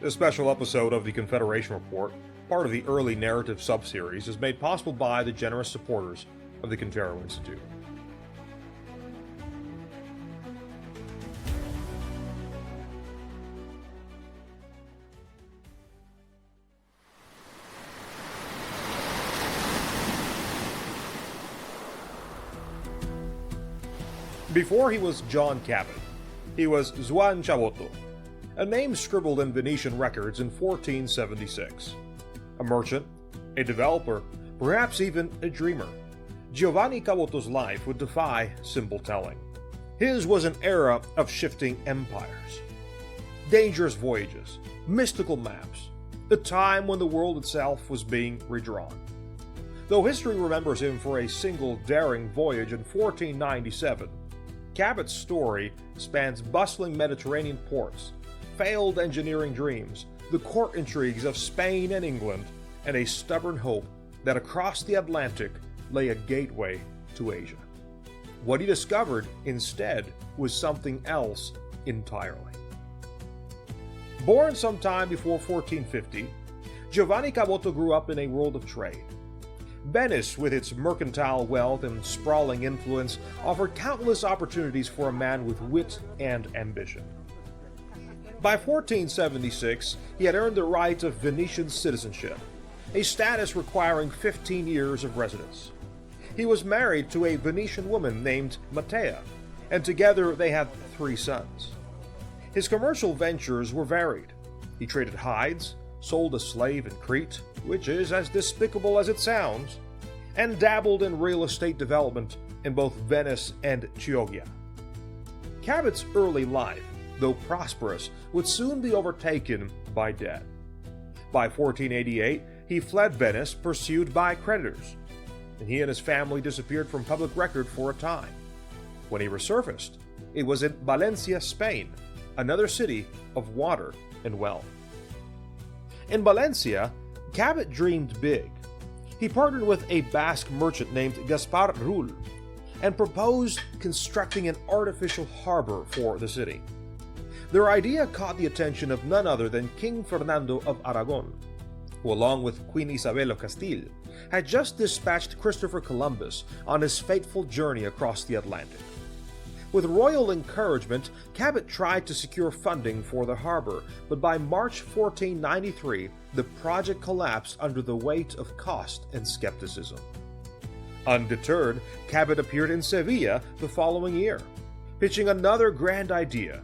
This special episode of the Confederation Report, part of the early narrative subseries, is made possible by the generous supporters of the Cántaro Institute. Before he was John Cabot, he was Juan Cabot, a name scribbled in Venetian records in 1476. A merchant, a developer, perhaps even a dreamer, Giovanni Cabot's life would defy simple telling. His was an era of shifting empires, dangerous voyages, mystical maps, a time when the world itself was being redrawn. Though history remembers him for a single daring voyage in 1497, Cabot's story spans bustling Mediterranean ports, failed engineering dreams, the court intrigues of Spain and England, and a stubborn hope that across the Atlantic lay a gateway to Asia. What he discovered instead was something else entirely. Born sometime before 1450, Giovanni Cabot grew up in a world of trade. Venice, with its mercantile wealth and sprawling influence, offered countless opportunities for a man with wit and ambition. By 1476, he had earned the right of Venetian citizenship, a status requiring 15 years of residence. He was married to a Venetian woman named Matea, and together they had 3 sons. His commercial ventures were varied. He traded hides, sold a slave in Crete, which is as despicable as it sounds, and dabbled in real estate development in both Venice and Chioggia. Cabot's early life, though prosperous, would soon be overtaken by debt. By 1488, he fled Venice, pursued by creditors, and he and his family disappeared from public record for a time. When he resurfaced, it was in Valencia, Spain, another city of water and wealth. In Valencia, Cabot dreamed big. He partnered with a Basque merchant named Gaspar Rull and proposed constructing an artificial harbor for the city. Their idea caught the attention of none other than King Fernando of Aragon, who, along with Queen Isabel of Castile, had just dispatched Christopher Columbus on his fateful journey across the Atlantic. With royal encouragement, Cabot tried to secure funding for the harbor, but by March 1493, the project collapsed under the weight of cost and skepticism. Undeterred, Cabot appeared in Sevilla the following year, pitching another grand idea: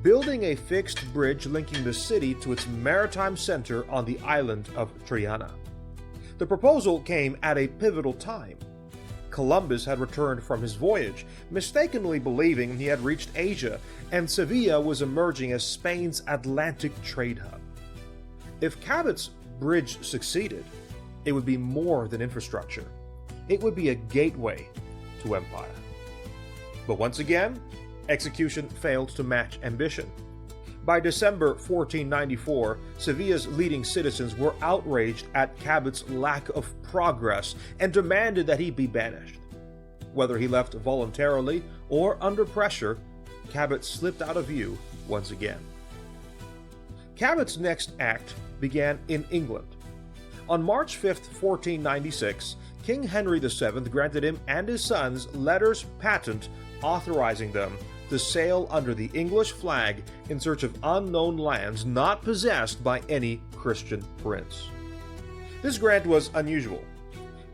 building a fixed bridge linking the city to its maritime center on the island of Triana. The proposal came at a pivotal time. Columbus had returned from his voyage, mistakenly believing he had reached Asia, and Sevilla was emerging as Spain's Atlantic trade hub. If Cabot's bridge succeeded, it would be more than infrastructure. It would be a gateway to empire. But once again, execution failed to match ambition. By December 1494, Sevilla's leading citizens were outraged at Cabot's lack of progress and demanded that he be banished. Whether he left voluntarily or under pressure, Cabot slipped out of view once again. Cabot's next act began in England. On March 5, 1496, King Henry VII granted him and his sons letters patent authorizing them to sail under the English flag in search of unknown lands not possessed by any Christian prince. This grant was unusual.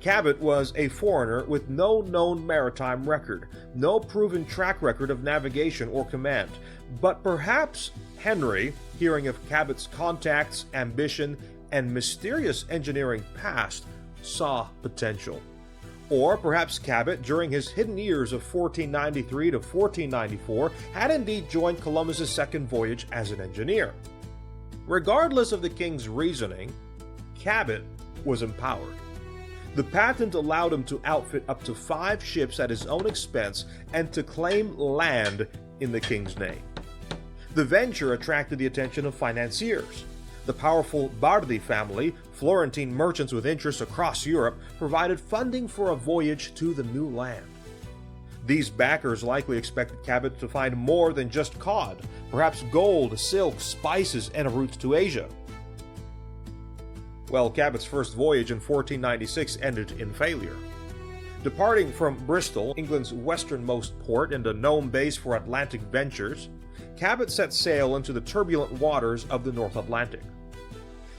Cabot was a foreigner with no known maritime record, no proven track record of navigation or command, but perhaps Henry, hearing of Cabot's contacts, ambition, and mysterious engineering past, saw potential. Or perhaps Cabot, during his hidden years of 1493 to 1494, had indeed joined Columbus's second voyage as an engineer. Regardless of the king's reasoning, Cabot was empowered. The patent allowed him to outfit up to 5 ships at his own expense and to claim land in the king's name. The venture attracted the attention of financiers. The powerful Bardi family, Florentine merchants with interests across Europe, provided funding for a voyage to the new land. These backers likely expected Cabot to find more than just cod, perhaps gold, silk, spices, and routes to Asia. Well, Cabot's first voyage in 1496 ended in failure. Departing from Bristol, England's westernmost port and a known base for Atlantic ventures, Cabot set sail into the turbulent waters of the North Atlantic.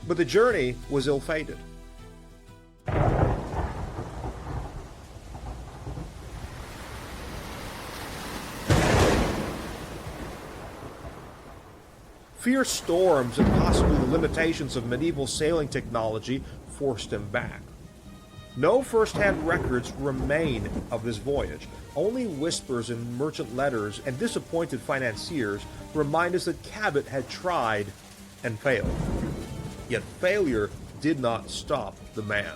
But the journey was ill-fated. Fierce storms and possibly the limitations of medieval sailing technology forced him back. No first-hand records remain of this voyage. Only whispers in merchant letters and disappointed financiers remind us that Cabot had tried and failed. Yet failure did not stop the man.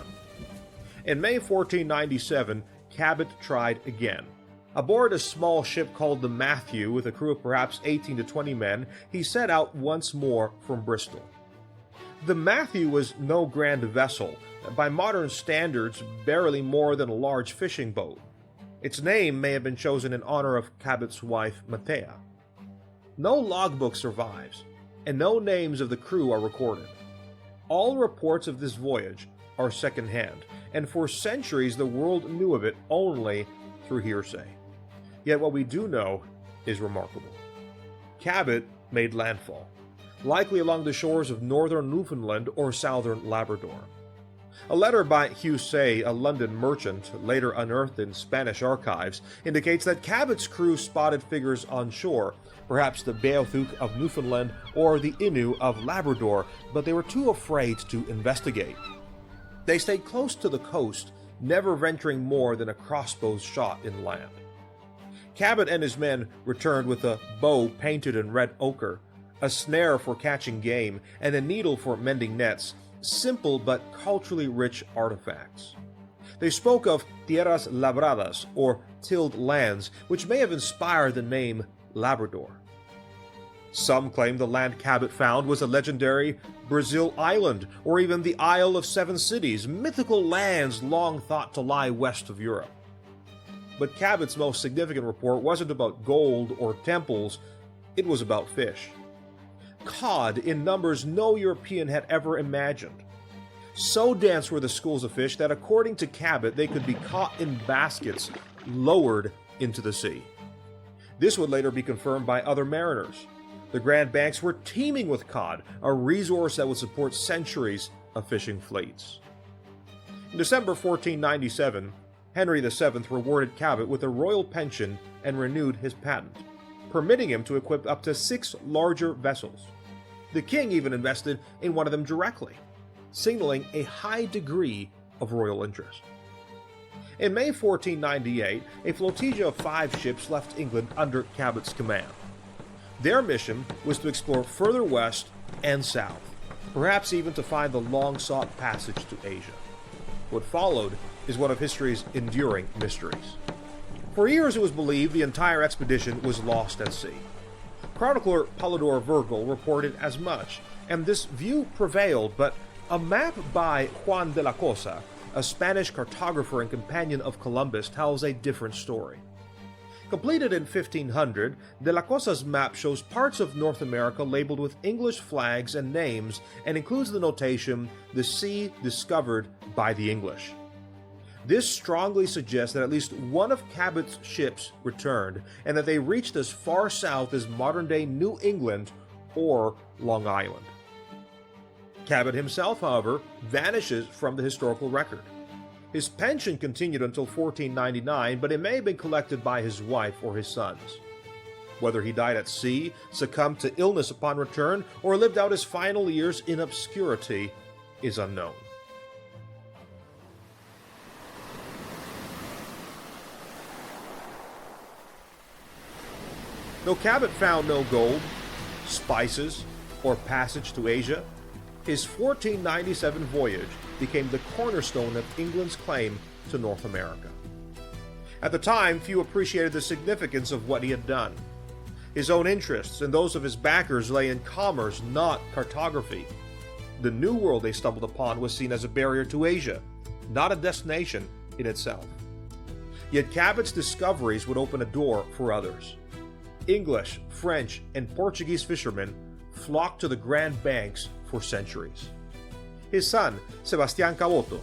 In May 1497, Cabot tried again. Aboard a small ship called the Matthew, with a crew of perhaps 18 to 20 men, he set out once more from Bristol. The Matthew was no grand vessel, by modern standards barely more than a large fishing boat. Its name may have been chosen in honor of Cabot's wife, Matea. No logbook survives, and no names of the crew are recorded. All reports of this voyage are second-hand, and for centuries the world knew of it only through hearsay. Yet what we do know is remarkable. Cabot made landfall, likely along the shores of northern Newfoundland or southern Labrador. A letter by Hussey, a London merchant, later unearthed in Spanish archives, indicates that Cabot's crew spotted figures on shore, perhaps the Beothuk of Newfoundland or the Innu of Labrador, but they were too afraid to investigate. They stayed close to the coast, never venturing more than a crossbow's shot inland. Cabot and his men returned with a bow painted in red ochre, a snare for catching game, and a needle for mending nets, simple but culturally rich artifacts. They spoke of tierras labradas, or tilled lands, which may have inspired the name Labrador. Some claim the land Cabot found was a legendary Brazil island, or even the Isle of Seven Cities, mythical lands long thought to lie west of Europe. But Cabot's most significant report wasn't about gold or temples, it was about fish. Cod in numbers no European had ever imagined. So dense were the schools of fish that, according to Cabot, they could be caught in baskets, lowered into the sea. This would later be confirmed by other mariners. The Grand Banks were teeming with cod, a resource that would support centuries of fishing fleets. In December 1497, Henry VII rewarded Cabot with a royal pension and renewed his patent, permitting him to equip up to 6 larger vessels. The king even invested in one of them directly, signaling a high degree of royal interest. In May 1498, a flotilla of 5 ships left England under Cabot's command. Their mission was to explore further west and south, perhaps even to find the long-sought passage to Asia. What followed is one of history's enduring mysteries. For years it was believed the entire expedition was lost at sea. Chronicler Polydore Virgil reported as much, and this view prevailed, but a map by Juan de la Cosa, a Spanish cartographer and companion of Columbus, tells a different story. Completed in 1500, de la Cosa's map shows parts of North America labeled with English flags and names and includes the notation, "The sea discovered by the English." This strongly suggests that at least one of Cabot's ships returned, and that they reached as far south as modern-day New England or Long Island. Cabot himself, however, vanishes from the historical record. His pension continued until 1499, but it may have been collected by his wife or his sons. Whether he died at sea, succumbed to illness upon return, or lived out his final years in obscurity is unknown. Though Cabot found no gold, spices, or passage to Asia, his 1497 voyage became the cornerstone of England's claim to North America. At the time, few appreciated the significance of what he had done. His own interests and those of his backers lay in commerce, not cartography. The new world they stumbled upon was seen as a barrier to Asia, not a destination in itself. Yet Cabot's discoveries would open a door for others. English, French, and Portuguese fishermen flocked to the Grand Banks for centuries. His son, Sebastián Cabot,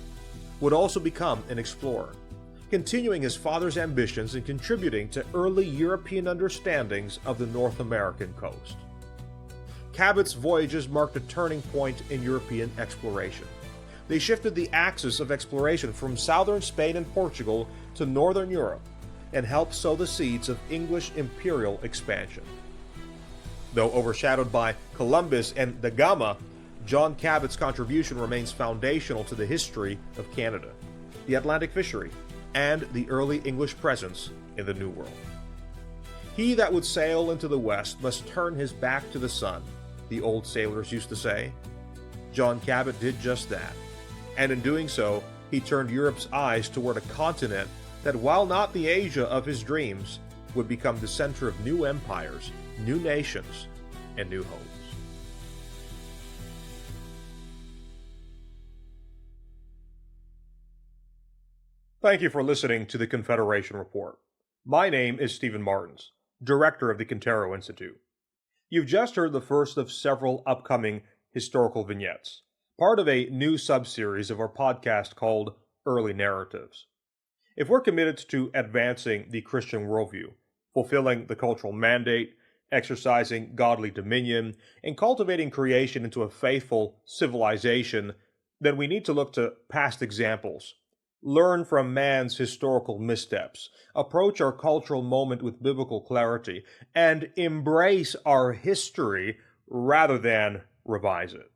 would also become an explorer, continuing his father's ambitions and contributing to early European understandings of the North American coast. Cabot's voyages marked a turning point in European exploration. They shifted the axis of exploration from southern Spain and Portugal to northern Europe and helped sow the seeds of English imperial expansion. Though overshadowed by Columbus and da Gama, John Cabot's contribution remains foundational to the history of Canada, the Atlantic fishery, and the early English presence in the New World. He that would sail into the west must turn his back to the sun, the old sailors used to say. John Cabot did just that, and in doing so, he turned Europe's eyes toward a continent that, while not the Asia of his dreams, would become the center of new empires, new nations, and new hopes. Thank you for listening to the Confederation Report. My name is Stephen Martins, Director of the Cántaro Institute. You've just heard the first of several upcoming historical vignettes, part of a new sub-series of our podcast called Early Narratives. If we're committed to advancing the Christian worldview, fulfilling the cultural mandate, exercising godly dominion, and cultivating creation into a faithful civilization, then we need to look to past examples, learn from man's historical missteps, approach our cultural moment with biblical clarity, and embrace our history rather than revise it.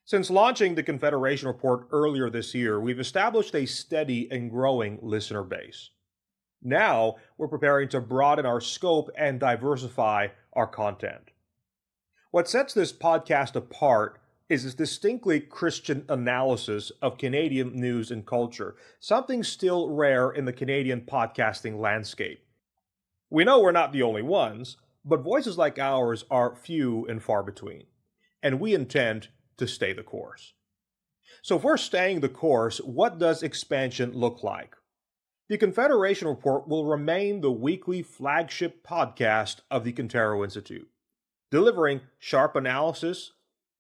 Since launching the Confederation Report earlier this year, we've established a steady and growing listener base. Now, we're preparing to broaden our scope and diversify our content. What sets this podcast apart is its distinctly Christian analysis of Canadian news and culture, something still rare in the Canadian podcasting landscape. We know we're not the only ones, but voices like ours are few and far between, and we intend to stay the course. So if we're staying the course, what does expansion look like? The Confederation Report will remain the weekly flagship podcast of the Cántaro Institute, delivering sharp analysis,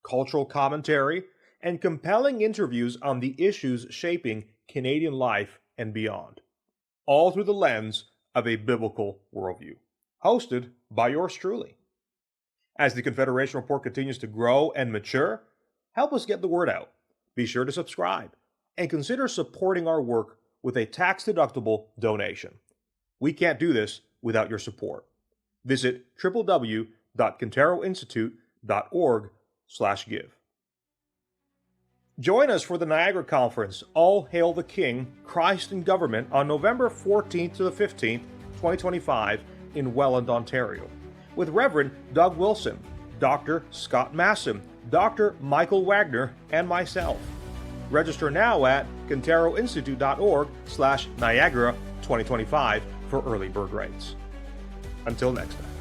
cultural commentary, and compelling interviews on the issues shaping Canadian life and beyond, all through the lens of a biblical worldview. Hosted by yours truly. As the Confederation Report continues to grow and mature, help us get the word out. Be sure to subscribe and consider supporting our work with a tax-deductible donation. We can't do this without your support. Visit www.cantaroinstitute.store/give. Join us for the Niagara Conference, All Hail the King, Christ in Government, on November 14th to the 15th, 2025 in Welland, Ontario, with Reverend Doug Wilson, Dr. Scott Masson, Dr. Michael Wagner, and myself. Register now at cantaroinstitute.org/Niagara 2025 for early bird rates. Until next time.